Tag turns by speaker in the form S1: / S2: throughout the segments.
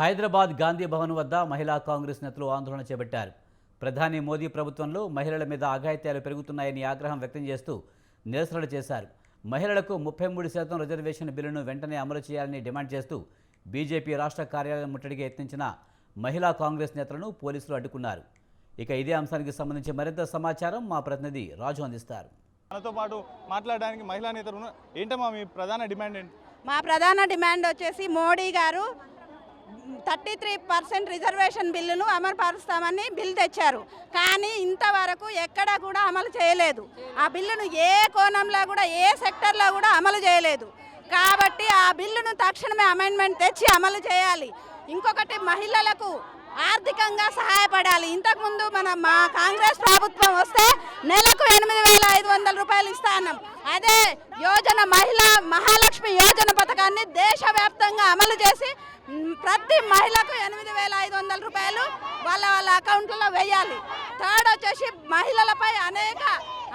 S1: హైదరాబాద్ గాంధీ భవన్ వద్ద మహిళా కాంగ్రెస్ నేతలు ఆందోళన చేపట్టారు. ప్రధాని మోదీ ప్రభుత్వంలో మహిళల మీద అఘాయిత్యాలు పెరుగుతున్నాయని ఆగ్రహం వ్యక్తం చేస్తూ నిరసనలు చేశారు. మహిళలకు 33% రిజర్వేషన్ బిల్లును వెంటనే అమలు చేయాలని డిమాండ్ చేస్తూ బీజేపీ రాష్ట్ర కార్యాలయం ముట్టడికి యత్నించిన మహిళా కాంగ్రెస్ నేతలను పోలీసులు అడ్డుకున్నారు. ఇక ఇదే అంశానికి సంబంధించి మరింత సమాచారం మా ప్రతినిధి రాజు అందిస్తారు.
S2: మనతో పాటు మాట్లాడడానికి మహిళా నేతలు ఏంటమ్మా మీ ప్రధాన డిమాండ్ ఏంటి?
S3: మా ప్రధాన డిమాండ్ వచ్చేసి మోడీ గారు 33% రిజర్వేషన్ బిల్లును అమలుపరుస్తామని బిల్ తెచ్చారు. కానీ ఇంతవరకు ఎక్కడా కూడా అమలు చేయలేదు. ఆ బిల్లును ఏ కోణంలో కూడా ఏ సెక్టర్లో కూడా అమలు చేయలేదు. కాబట్టి ఆ బిల్లును తక్షణమే అమెండ్మెంట్ తెచ్చి అమలు చేయాలి. ఇంకొకటి, మహిళలకు ఆర్థికంగా సహాయపడాలి. ఇంతకుముందు మా కాంగ్రెస్ ప్రభుత్వం వస్తే నెలకు 8,500 రూపాయలు ఇస్తా అన్నాం. అదే యోజన మహాలక్ష్మి యోజన పథకాన్ని దేశవ్యాప్తంగా అమలు చేసి ప్రతి మహిళకు 8,500 రూపాయలు వాళ్ళ అకౌంట్లలో వేయాలి. థర్డ్ వచ్చేసి, మహిళలపై అనేక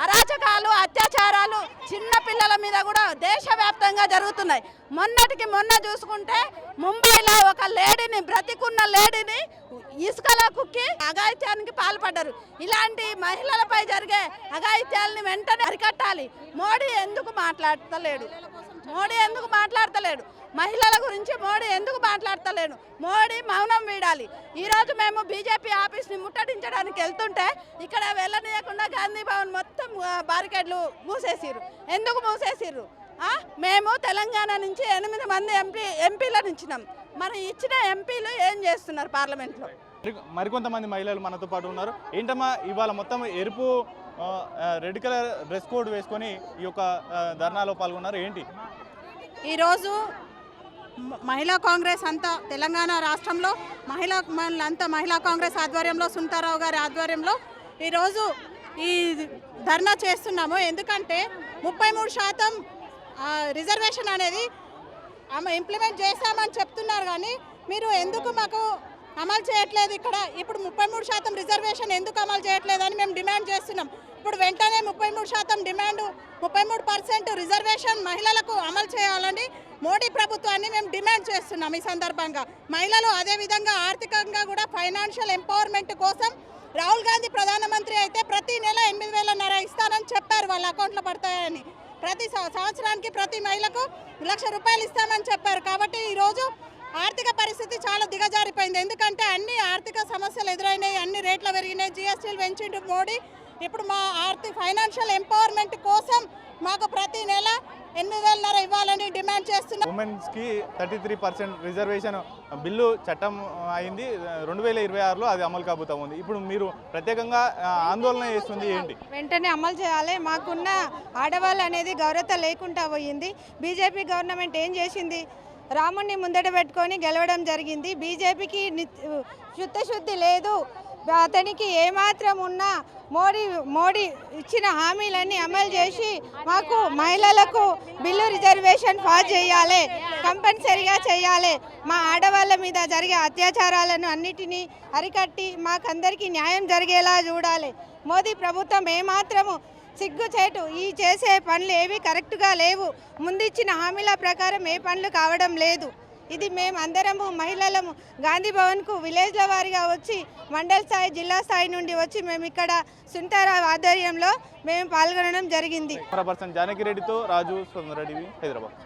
S3: అరాచకాలు, అత్యాచారాలు చిన్న పిల్లల మీద కూడా దేశవ్యాప్తంగా జరుగుతున్నాయి. మొన్న చూసుకుంటే ముంబైలో ఒక లేడీని, బ్రతికున్న లేడీని ఇసుకలో కుక్కి అఘాయిత్యానికి పాల్పడ్డారు. ఇలాంటి మహిళలపై జరిగే అఘాయిత్యాలని వెంటనే అరికట్టాలి. మోడీ ఎందుకు మాట్లాడతలేడు? మహిళల గురించి మోడీ ఎందుకు మాట్లాడతలేడు? మోడీ మౌనం వీడాలి. ఈరోజు మేము బీజేపీ ఆఫీస్ని ముట్టడించడానికి వెళ్తుంటే ఇక్కడ వెళ్ళనీయకుండా గాంధీ భవన్ మొత్తం బారికేడ్లు మూసేసిర్రు. ఎందుకు మూసేసిర్రు? మేము తెలంగాణ నుంచి 8 మంది ఎంపీలను ఇచ్చినాం. మనం ఇచ్చిన ఎంపీలు ఏం చేస్తున్నారు పార్లమెంట్లో?
S2: మరికొంతమంది మహిళలు మనతో పాటు ఉన్నారు. ఏంటమ్మా ఇవాళ మొత్తం ఎరుపు రెడ్ కలర్ డ్రెస్ కోడ్ వేసుకొని ఈ యొక్క ధర్నాలో పాల్గొన్నారు, ఏంటి?
S3: ఈరోజు మహిళా కాంగ్రెస్ అంతా తెలంగాణ రాష్ట్రంలో మహిళా కాంగ్రెస్ ఆధ్వర్యంలో, సునీతారావు గారి ఆధ్వర్యంలో ఈరోజు ఈ ధర్నా చేస్తున్నాము. ఎందుకంటే 33% రిజర్వేషన్ అనేది ఇంప్లిమెంట్ చేశామని చెప్తున్నారు. కానీ మీరు ఎందుకు మాకు అమలు చేయట్లేదు? ఇప్పుడు 33% రిజర్వేషన్ ఎందుకు అమలు చేయట్లేదు అని మేము డిమాండ్ చేస్తున్నాం. ఇప్పుడు వెంటనే 33% డిమాండ్, 33% రిజర్వేషన్ మహిళలకు అమలు చేయాలని మోడీ ప్రభుత్వాన్ని మేము డిమాండ్ చేస్తున్నాం. ఈ సందర్భంగా మహిళలు అదేవిధంగా ఆర్థికంగా కూడా ఫైనాన్షియల్ ఎంపవర్మెంట్ కోసం రాహుల్ గాంధీ ప్రధానమంత్రి అయితే ప్రతి నెల 8,500 ఇస్తానని చెప్పారు, వాళ్ళ అకౌంట్లో పడతాయని. ప్రతి సంవత్సరానికి ప్రతి మహిళకు 1,00,000 రూపాయలు ఇస్తామని చెప్పారు. కాబట్టి ఈరోజు ఆర్థిక పరిస్థితి చాలా దిగజారిపోయింది. ఎందుకంటే అన్ని ఆర్థిక సమస్యలు ఎదురైనాయి, అన్ని రేట్లు పెరిగినాయి, జీఎస్టీలు పెంచిండు మోడీ. ఇప్పుడు మా ఫైనాన్షియల్ ఎంపవర్మెంట్ కోసం మాకు ప్రతి నెల 8,500 ఇవ్వాలని డిమాండ్ చేస్తున్నాం.
S2: ఉమెన్స్కి 33% రిజర్వేషన్ బిల్లు చట్టం అయింది 2026లో, అది అమలు కాబోతా ఉంది. ఇప్పుడు మీరు ప్రత్యేకంగా ఆందోళన చేస్తుంది ఏంటి?
S4: వెంటనే అమలు చేయాలి. మాకున్న ఆడవాళ్ళు అనేది గౌరవత లేకుండా పోయింది. బీజేపీ గవర్నమెంట్ ఏం చేసింది? రాముడిని ముందట పెట్టుకొని గెలవడం జరిగింది. బీజేపీకి చిత్తశుద్ధి లేదు. అతనికి ఏమాత్రం ఉన్నా మోడీ ఇచ్చిన హామీలన్నీ అమలు చేసి మాకు మహిళలకు బిల్లు రిజర్వేషన్ పాస్ చేయాలి, కంపల్సరీగా చేయాలి. మా ఆడవాళ్ళ మీద జరిగే అత్యాచారాలను అన్నిటినీ అరికట్టి మాకందరికీ న్యాయం జరిగేలా చూడాలి. మోదీ ప్రభుత్వం ఏమాత్రము సిగ్గుచేటు. ఈ చేసే పనులు ఏవి కరెక్ట్గా లేవు. ముందిచ్చిన హామీల ప్రకారం ఏ పనులు కావడం లేదు. ఇది మేము అందరము మహిళలము గాంధీ భవన్కు విలేజ్ల వారిగా వచ్చి మండల స్థాయి, జిల్లా స్థాయి నుండి వచ్చి మేము ఇక్కడ సునీతారావు ఆధ్వర్యంలో మేము పాల్గొనడం జరిగింది.
S2: జానకి రెడ్డితో రాజు, హైదరాబాద్.